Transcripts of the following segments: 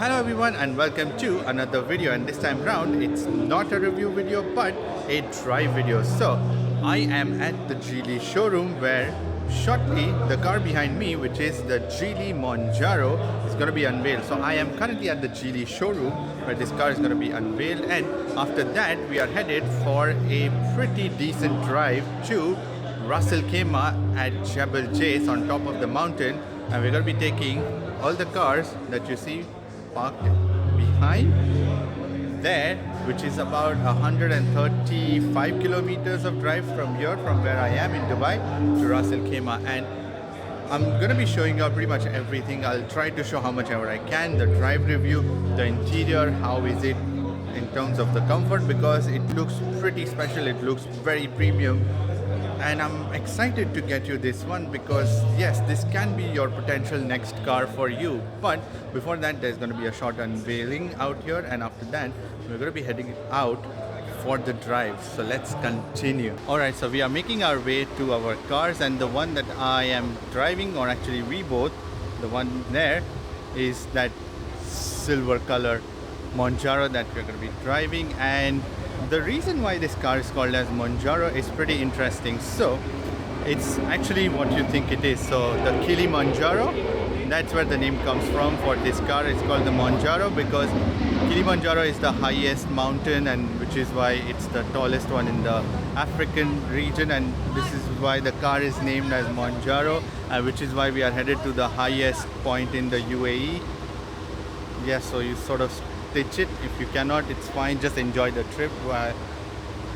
Hello everyone and welcome to another video, and this time round it's not a review video but a drive video. So I am at the Geely showroom where shortly the car behind me, which is the Geely Monjaro, is going to be unveiled. So I am currently at the Geely showroom where this car is going to be unveiled, and after that we are headed for a pretty decent drive to Ras Al Khaimah at Jebel Jais on top of the mountain, and we're going to be taking all the cars that you see parked behind there, which is about 135 kilometers of drive from here, from where I am in Dubai to Ras Al Khaimah. And I'm going to be showing you pretty much everything. I'll try to show how much ever I can, the drive review, the interior, how is it in terms of the comfort, because it looks pretty special, it looks very premium. And I'm excited to get you this one because yes, this can be your potential next car for you. But before that, there's going to be a short unveiling out here, and after that we're going to be heading out for the drive. So let's continue. Alright, so we are making our way to our cars, and the one that I am driving, or actually we both, the one there is that silver color Monjaro that we're going to be driving. And the reason why this car is called as Monjaro is pretty interesting. So it's actually what you think it is. So the Geely Monjaro, that's where the name comes from for this car. It's called the Monjaro because Kilimanjaro is the highest mountain, and which is why it's the tallest one in the African region, and this is why the car is named as Monjaro, which is why we are headed to the highest point in the UAE. Yes, so you sort of stitch it. If you cannot, it's fine, just enjoy the trip.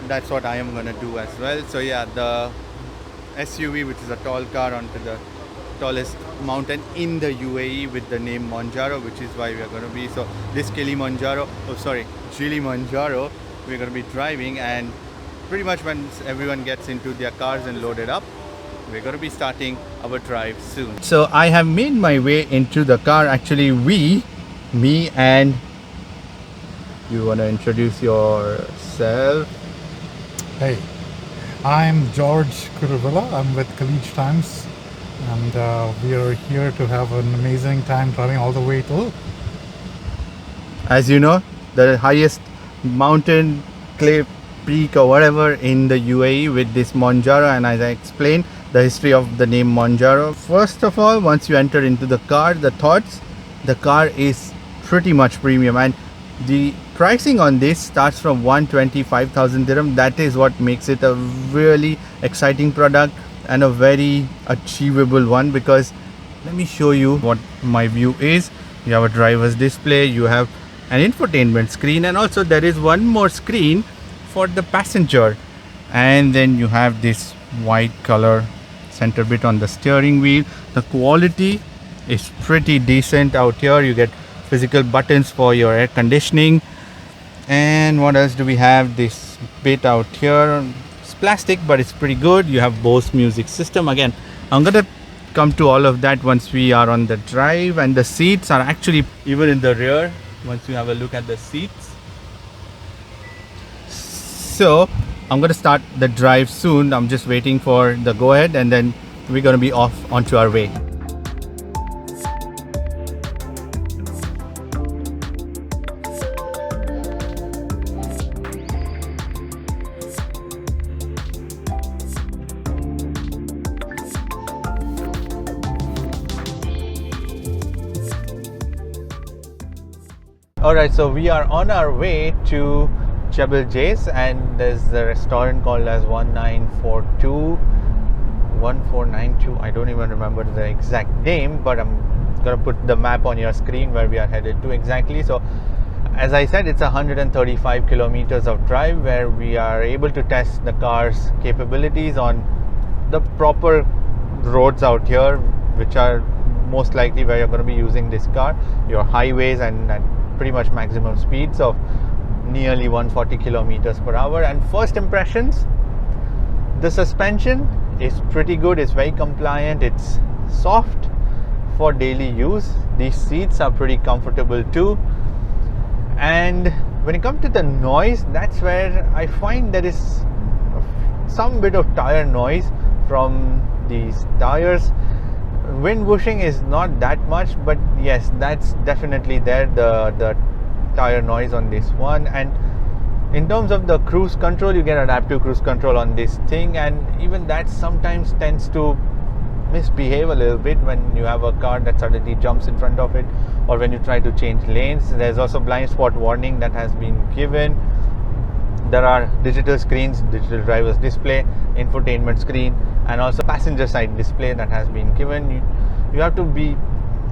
That's what I am gonna do as well. So yeah, the SUV, which is a tall car onto the tallest mountain in the UAE with the name Monjaro, which is why we are going to be. So this Geely Monjaro, we're going to be driving, and pretty much when everyone gets into their cars and loaded up, we're going to be starting our drive soon. So I have made my way into the car. Actually, me and you want to introduce yourself? Hey, I'm George Kuruvilla. I'm with College Times, and we are here to have an amazing time driving all the way to, as you know, the highest mountain, clay peak or whatever in the UAE with this Monjaro. And as I explained the history of the name Monjaro, first of all, once you enter into the car, the car is pretty much premium, and the pricing on this starts from 125,000 dirham. That is what makes it a really exciting product and a very achievable one, because let me show you what my view is. You have a driver's display, you have an infotainment screen, and also there is one more screen for the passenger, and then you have this white color center bit on the steering wheel. The quality is pretty decent out here. You get physical buttons for your air conditioning. And what else do we have? This bit out here, it's plastic but it's pretty good. You have Bose music system. Again, I'm gonna come to all of that once we are on the drive. And the seats are actually even in the rear once you have a look at the seats. So I'm gonna start the drive soon. I'm just waiting for the go ahead, and then we're gonna be off onto our way. Alright, so we are on our way to Jebel Jais, and there's a restaurant called as 1492. I don't even remember the exact name, but I'm gonna put the map on your screen where we are headed to exactly. So as I said, it's 135 kilometers of drive where we are able to test the car's capabilities on the proper roads out here, which are most likely where you're going to be using this car, your highways, and pretty much maximum speeds of nearly 140 kilometers per hour. And first impressions, the suspension is pretty good. It's very compliant, it's soft for daily use. These seats are pretty comfortable too. And when it comes to the noise, that's where I find there is some bit of tire noise from these tires. wind bushing is not that much, but yes, that's definitely there, the tire noise on this one. And in terms of the cruise control, you get adaptive cruise control on this thing, and even that sometimes tends to misbehave a little bit when you have a car that suddenly jumps in front of it, or when you try to change lanes. There's also blind spot warning that has been given. There are digital screens, digital driver's display, infotainment screen, and also passenger side display that has been given. You have to be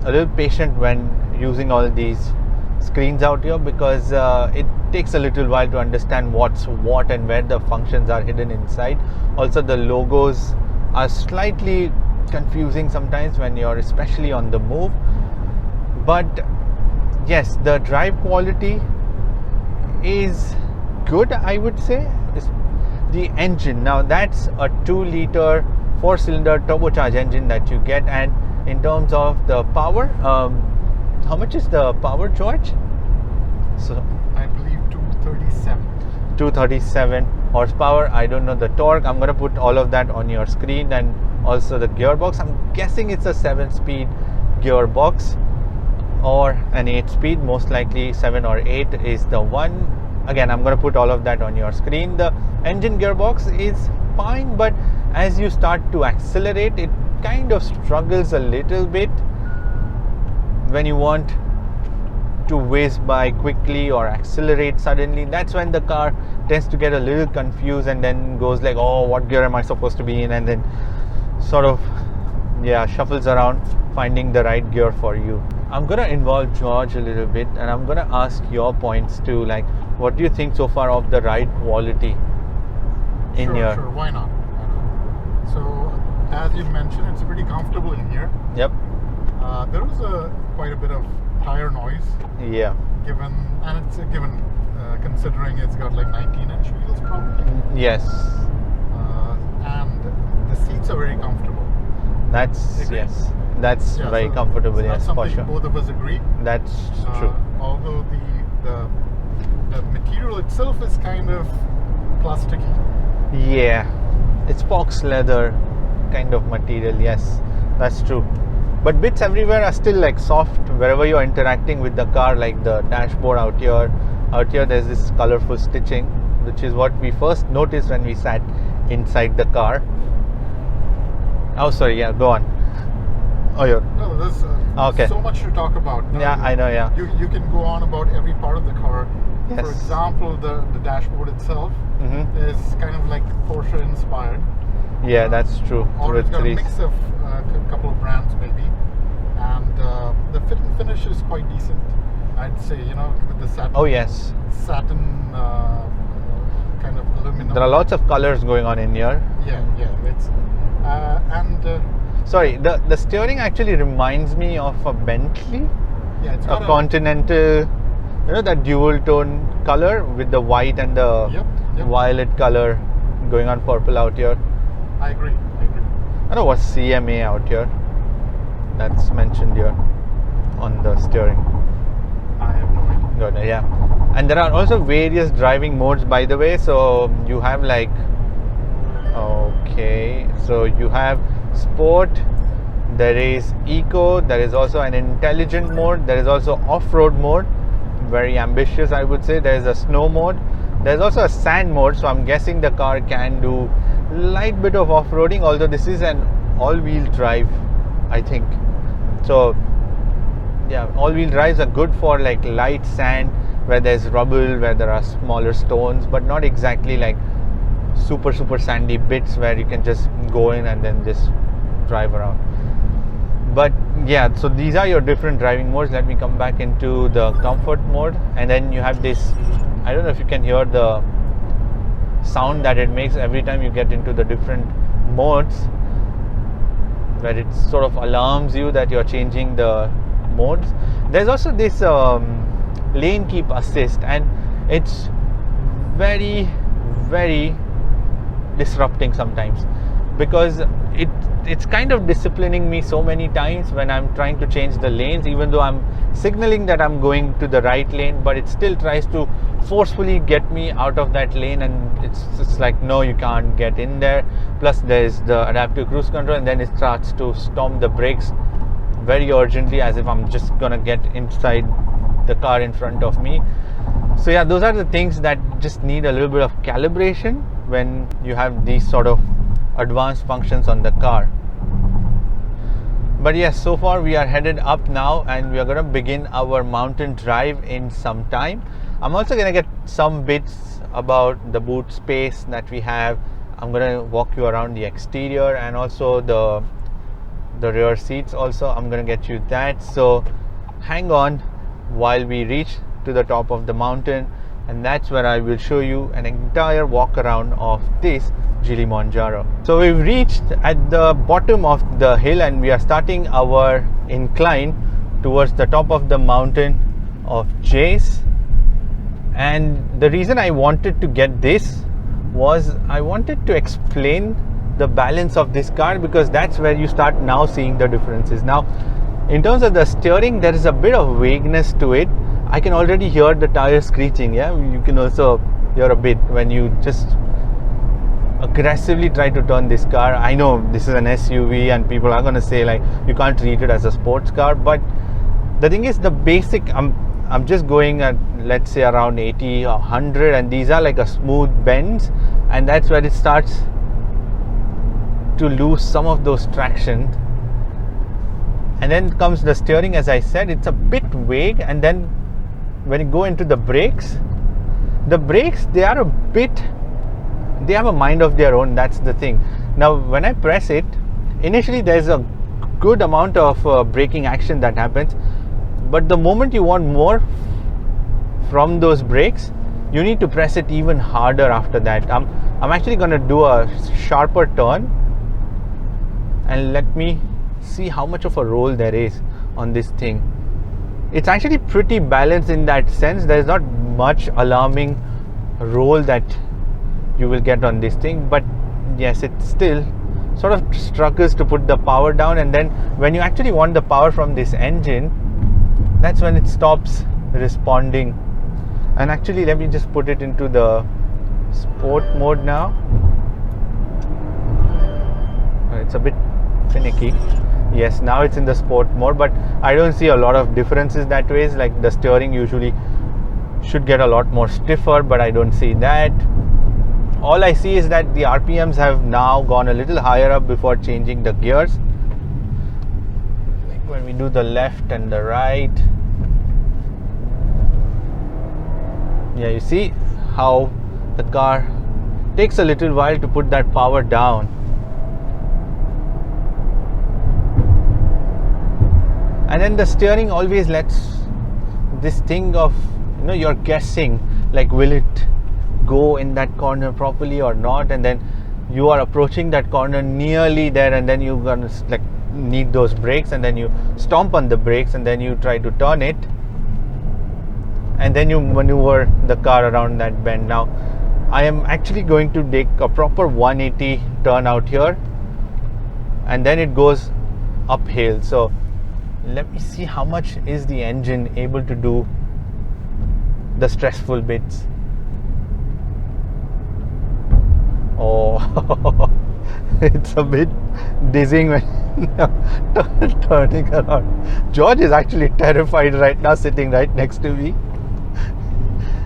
a little patient when using all these screens out here, because it takes a little while to understand what's what and where the functions are hidden inside. Also, the logos are slightly confusing sometimes when you're especially on the move. But yes, the drive quality is good, I would say. The engine, now that's a 2-liter 4-cylinder turbocharged engine that you get. And in terms of the power, how much is the power, George? So I believe 237. 237 horsepower. I don't know the torque. I'm going to put all of that on your screen. And also the gearbox, I'm guessing it's a 7-speed gearbox or an 8-speed. Most likely 7 or 8 is the one. Again, I'm going to put all of that on your screen. The engine gearbox is fine, but as you start to accelerate, it kind of struggles a little bit when you want to whiz by quickly or accelerate suddenly. That's when the car tends to get a little confused and then goes like, oh, what gear am I supposed to be in? And then sort of, yeah, shuffles around finding the right gear for you. I'm gonna involve George a little bit, and I'm gonna ask your points too. Like, what do you think so far of the ride quality in here? Sure, why not? So, as you mentioned, it's pretty comfortable in here. Yep. There is quite a bit of tire noise. Yeah. And it's given considering it's got like 19-inch wheels probably. Yes. And the seats are very comfortable. That's Agree? Yes. That's very so comfortable. that's Yes, for something sure. both of us agree. That's true. Although the material itself is kind of plasticky. Yeah, it's fox leather kind of material. Yes, that's true. But bits everywhere are still like soft wherever you're interacting with the car, like the dashboard out here. Out here, there's this colorful stitching, which is what we first noticed when we sat inside the car. Oh, sorry. Yeah, go on. Oh, yeah. No, there's Okay. so much to talk about. No, Yeah, I know. Yeah. You can go on about every part of the car. Yes. For example, the dashboard itself is kind of like Porsche inspired. Yeah, that's true. Or it's got a Three- mix of a couple of brands maybe. And the fit and finish is quite decent, I'd say, with the satin. Oh, yes. Satin kind of aluminum. There are lots of colors going on in here. Yeah, it's Sorry, the steering actually reminds me of a Bentley, yeah, it's a got Continental, that dual tone color with the white and the Yep. violet color going on purple out here. I agree. I don't know what's CMA out here. That's mentioned here on the steering. I have no idea. Good, yeah. And there are also various driving modes, by the way. So you have like, okay, so you have sport, there is eco, there is also an intelligent mode, there is also off-road mode, very ambitious, I would say. There is a snow mode, there's also a sand mode, so I'm guessing the car can do light bit of off-roading, although this is an all-wheel drive, I think. So yeah, all-wheel drives are good for like light sand where there's rubble, where there are smaller stones, but not exactly like super sandy bits where you can just go in and then just drive around. But yeah, so these are your different driving modes. Let me come back into the comfort mode, and then you have this, I don't know if you can hear the sound that it makes every time you get into the different modes, where it sort of alarms you that you're changing the modes. There's also this lane keep assist, and it's very disrupting sometimes, because it's kind of disciplining me so many times when I'm trying to change the lanes, even though I'm signaling that I'm going to the right lane, but it still tries to forcefully get me out of that lane, and it's just like, no, you can't get in there. Plus there's the adaptive cruise control, and then it starts to stomp the brakes very urgently, as if I'm just gonna get inside the car in front of me. So yeah, those are the things that just need a little bit of calibration when you have these sort of advanced functions on the car. But yes, so far we are headed up now, and we are going to begin our mountain drive in some time. I'm also going to get some bits about the boot space that we have. I'm going to walk you around the exterior and also the rear seats also. I'm going to get you that. So hang on while we reach to the top of the mountain, and that's where I will show you an entire walk around of this Geely Monjaro. So we've reached at the bottom of the hill, and we are starting our incline towards the top of the mountain of Jais. And the reason I wanted to get this was I wanted to explain the balance of this car, because that's where you start now seeing the differences. Now in terms of the steering, there is a bit of vagueness to it. I can already hear the tires screeching. Yeah, you can also hear a bit when you just aggressively try to turn this car. I know this is an SUV and people are going to say like you can't treat it as a sports car, but the thing is, the basic, I'm just going at, let's say, around 80 or 100, and these are like a smooth bends, and that's where it starts to lose some of those traction. And then comes the steering. As I said, it's a bit vague, and then when you go into the brakes, they are a bit, they have a mind of their own. That's the thing. Now when I press it, initially there's a good amount of braking action that happens, but the moment you want more from those brakes, you need to press it even harder after that. I'm actually going to do a sharper turn, and let me see how much of a roll there is on this thing. It's actually pretty balanced in that sense. There's not much alarming roll that you will get on this thing, but yes, it still sort of struggles to put the power down. And then when you actually want the power from this engine, that's when it stops responding. And actually, let me just put it into the sport mode now. It's a bit finicky. Yes, now it's in the sport mode, but I don't see a lot of differences that way. Like the steering usually should get a lot more stiffer, but I don't see that. All I see is that the RPMs have now gone a little higher up before changing the gears. Like when we do the left and the right, yeah, you see how the car takes a little while to put that power down. And then the steering always lets this thing of, you know, you're guessing like, will it go in that corner properly or not, and then you are approaching that corner nearly there, and then you're gonna like need those brakes, and then you stomp on the brakes, and then you try to turn it, and then you maneuver the car around that bend. Now I am actually going to take a proper 180 turn out here, and then it goes uphill. So let me see how much is the engine able to do the stressful bits. Oh, it's a bit dizzying when turning around. George is actually terrified right now, sitting right next to me.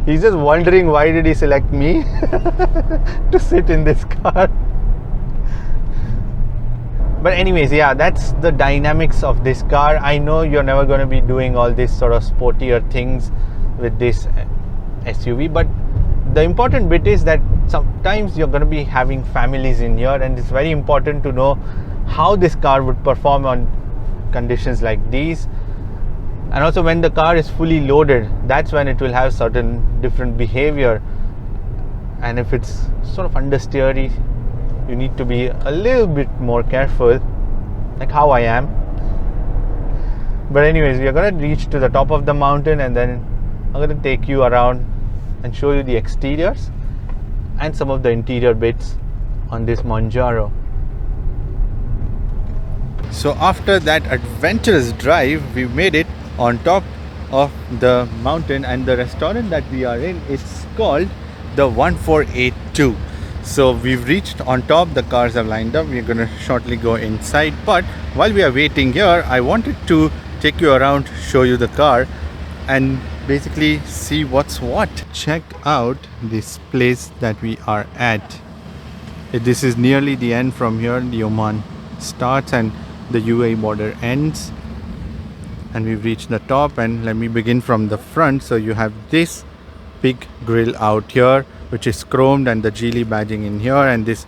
He's just wondering, why did he select me to sit in this car? But anyways, yeah, that's the dynamics of this car. I know you're never going to be doing all this sort of sportier things with this SUV, but the important bit is that sometimes you're going to be having families in here, and it's very important to know how this car would perform on conditions like these. And also when the car is fully loaded, that's when it will have certain different behavior. And if it's sort of understeery, you need to be a little bit more careful, like how I am. But anyways, we are going to reach to the top of the mountain, and then I'm going to take you around and show you the exteriors and some of the interior bits on this Monjaro. So after that adventurous drive, we made it on top of the mountain, and the restaurant that we are in, it's called the 1482. So we've reached on top, the cars have lined up, we're gonna shortly go inside. But while we are waiting here, I wanted to take you around, show you the car, and basically see what's what. Check out this place that we are at. This is nearly the end. From here the Oman starts and the UAE border ends, and we've reached the top. And let me begin from the front. So you have this big grill out here, which is chromed, and the Geely badging in here, and this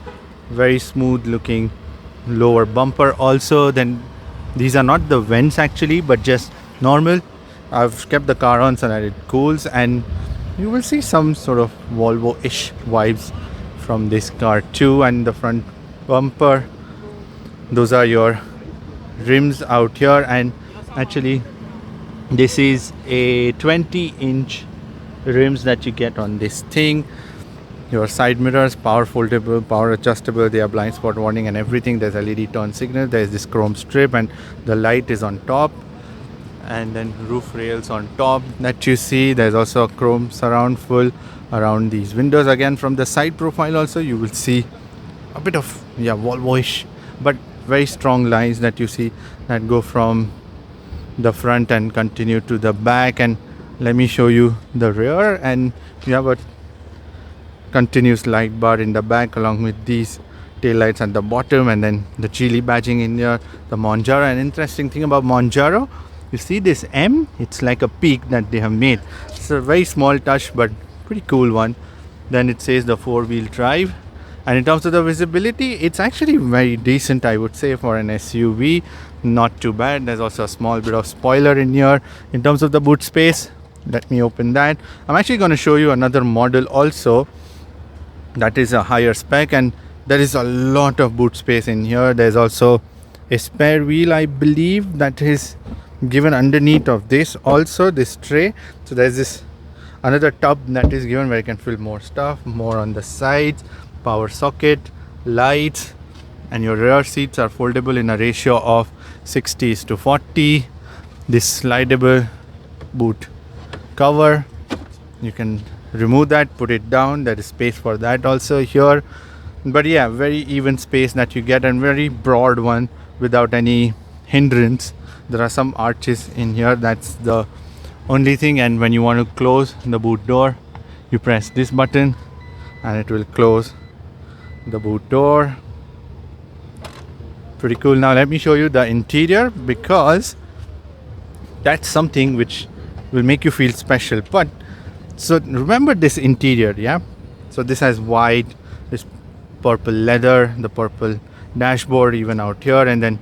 very smooth looking lower bumper also. Then these are not the vents actually, but just normal. I've kept the car on so that it cools, and you will see some sort of Volvo-ish vibes from this car too. And the front bumper, those are your rims out here, and actually this is a 20-inch rims that you get on this thing. Your side mirrors, power foldable, power adjustable, they are blind spot warning and everything. There's LED turn signal, there's this chrome strip, and the light is on top, and then roof rails on top that you see. There's also a chrome surround full around these windows. Again, from the side profile also you will see a bit of Volvo-ish, but very strong lines that you see that go from the front and continue to the back. And let me show you the rear, and you have a continuous light bar in the back along with these tail lights at the bottom, and then the Geely badging in here, the Monjaro. An interesting thing about Monjaro, you see this M, it's like a peak that they have made. It's a very small touch but pretty cool one. Then it says the 4-wheel drive, and in terms of the visibility, it's actually very decent, I would say, for an SUV. Not too bad. There's also a small bit of spoiler in here. In terms of the boot space, let me open that. I'm actually going to show you another model also that is a higher spec, and there is a lot of boot space in here. There's also a spare wheel, I believe, that is given underneath of this also, this tray. So there's this another tub that is given where you can fill more stuff, more on the sides, power socket, lights, and your rear seats are foldable in a ratio of 60:40. This slidable boot cover, you can remove that, put it down. There is space for that also here. But yeah, very even space that you get, and very broad one without any hindrance. There are some arches in here, that's the only thing. And when you want to close the boot door, you press this button and it will close the boot door. Pretty cool. Now let me show you the interior, because that's something which will make you feel special. But so remember this interior, yeah? So this has white, this purple leather, the purple dashboard even out here, and then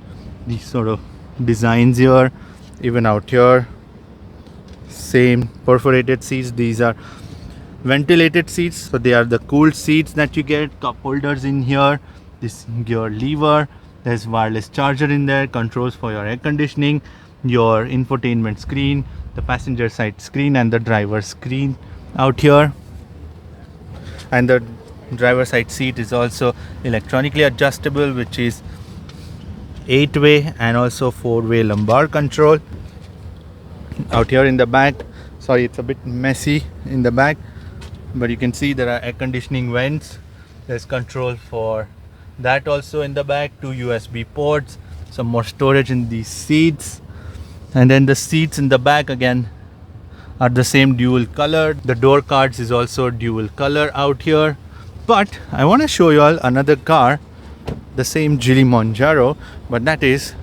these sort of designs here, even out here. Same perforated seats. These are ventilated seats, so they are the cooled seats that you get. Cup holders in here, this gear lever, there's wireless charger in there, controls for your air conditioning, your infotainment screen, the passenger side screen, and the driver screen out here. And the driver side seat is also electronically adjustable, which is 8-way and also 4-way lumbar control. Out here in the back, sorry, it's a bit messy in the back, but you can see there are air conditioning vents. There's control for that also in the back, 2 USB ports, some more storage in these seats. And then the seats in the back again are the same dual color. The door cards is also dual color out here. But I want to show you all another car, the same Geely Monjaro, but that is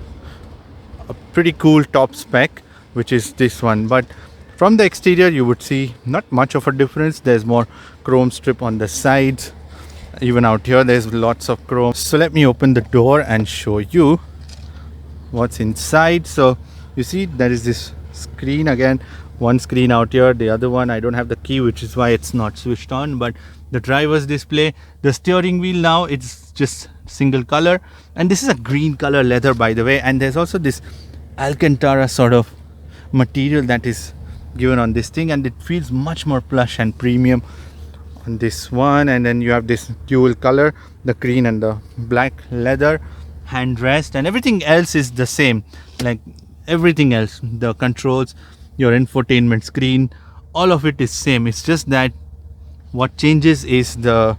a pretty cool top spec, which is this one. But from the exterior you would see not much of a difference. There's more chrome strip on the sides. Even out here there's lots of chrome. So let me open the door and show you what's inside. So you see there is this screen, again one screen out here, the other one I don't have the key, which is why it's not switched on. But the driver's display, the steering wheel now it's just single color, and this is a green color leather, by the way. And there's also this Alcantara sort of material that is given on this thing, and it feels much more plush and premium on this one. And then you have this dual color, the green and the black leather handrest, and everything else is the same. Like everything else, the controls, your infotainment screen, all of it is same. It's just that what changes is the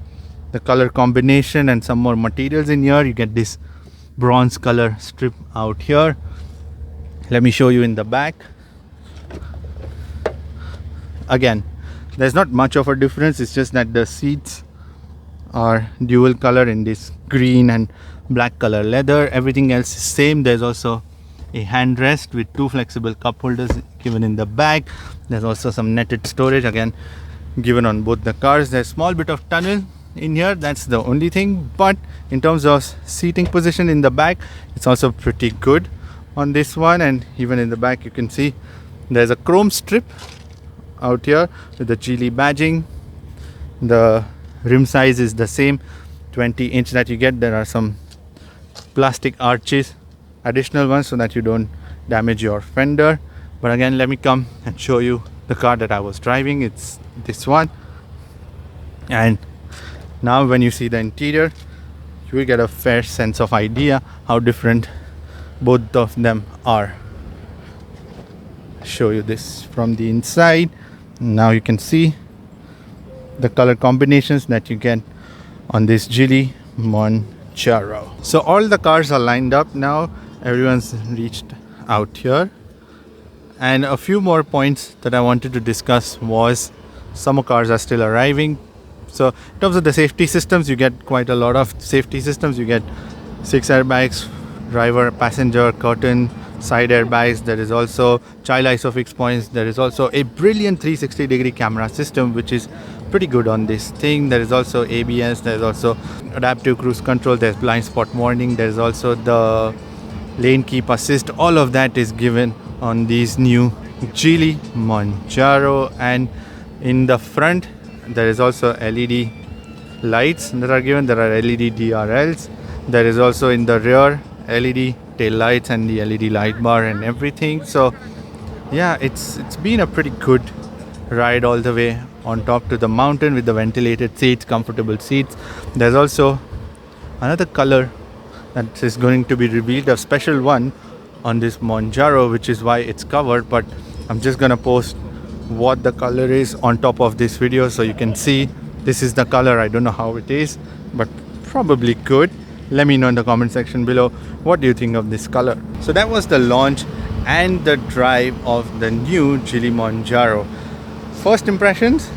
color combination and some more materials in here. You get this bronze color strip out here. Let me show you in the back. Again, there's not much of a difference. It's just that the seats are dual color in this green and black color leather. Everything else is same. There's also a handrest with 2 flexible cup holders given in the back. There's also some netted storage again given on both the cars. There's a small bit of tunnel in here, that's the only thing, but in terms of seating position in the back, it's also pretty good on this one. And even in the back you can see there's a chrome strip out here with the Geely badging. The rim size is the same 20-inch that you get. There are some plastic arches, additional ones, so that you don't damage your fender. But again, let me come and show you the car that I was driving. It's this one, and now when you see the interior, you will get a fair sense of idea how different both of them are. Show you this from the inside. Now you can see the color combinations that you get on this Geely Monjaro. So all the cars are lined up now. Everyone's reached out here. And a few more points that I wanted to discuss was some more cars are still arriving. So in terms of the safety systems, you get quite a lot of safety systems. You get 6 airbags, driver, passenger, curtain, side airbags. There is also child isofix points. There is also a brilliant 360-degree camera system, which is pretty good on this thing. There is also ABS. There is also adaptive cruise control. There's blind spot warning. There is also the lane keep assist. All of that is given on these new Geely Monjaro. And in the front, there is also LED lights that are given. There are LED DRLs. There is also in the rear LED tail lights and the LED light bar and everything. So yeah, it's been a pretty good ride all the way on top to the mountain with the ventilated seats, comfortable seats. There's also another color that is going to be revealed, a special one on this Monjaro, which is why it's covered, but I'm just gonna post what the color is on top of this video so you can see. This is the color. I don't know how it is, but probably good. Let me know in the comment section below what do you think of this color. So that was the launch and the drive of the new Geely Monjaro. First impressions,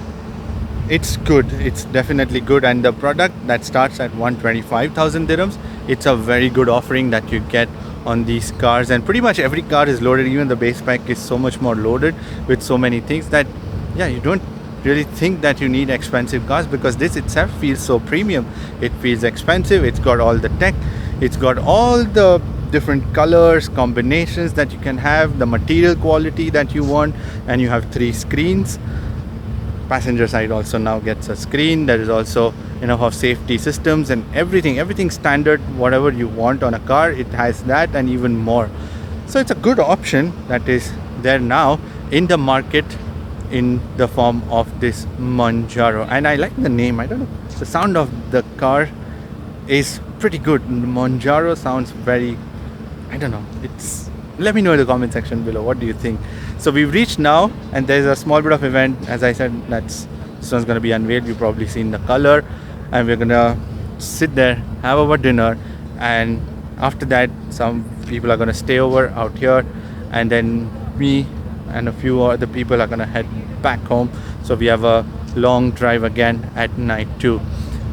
it's good. It's definitely good, and the product that starts at 125,000 dirhams, it's a very good offering that you get on these cars. And pretty much every car is loaded. Even the base pack is so much more loaded with so many things that yeah, you don't really think that you need expensive cars, because this itself feels so premium. It feels expensive. It's got all the tech, it's got all the different colors, combinations that you can have, the material quality that you want, and you have 3 screens. Passenger side also now gets a screen. There is also enough of safety systems and everything standard. Whatever you want on a car, it has that and even more. So it's a good option that is there now in the market in the form of this Monjaro. And I like the name. I don't know, the sound of the car is pretty good. Monjaro sounds very, I don't know, it's, let me know in the comment section below, what do you think? So we've reached now, and there's a small bit of event, as I said, this one's going to be unveiled. You've probably seen the color, and we're going to sit there, have our dinner, and after that some people are going to stay over out here, and then me and a few other people are going to head back home. So we have a long drive again at night too.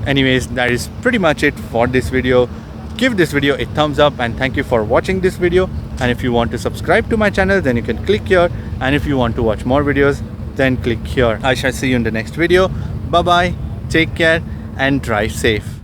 Anyways, that is pretty much it for this video. Give this video a thumbs up, and thank you for watching this video. And if you want to subscribe to my channel, then you can click here, and if you want to watch more videos, then click here. I shall see you in the next video. Bye bye, take care, and drive safe.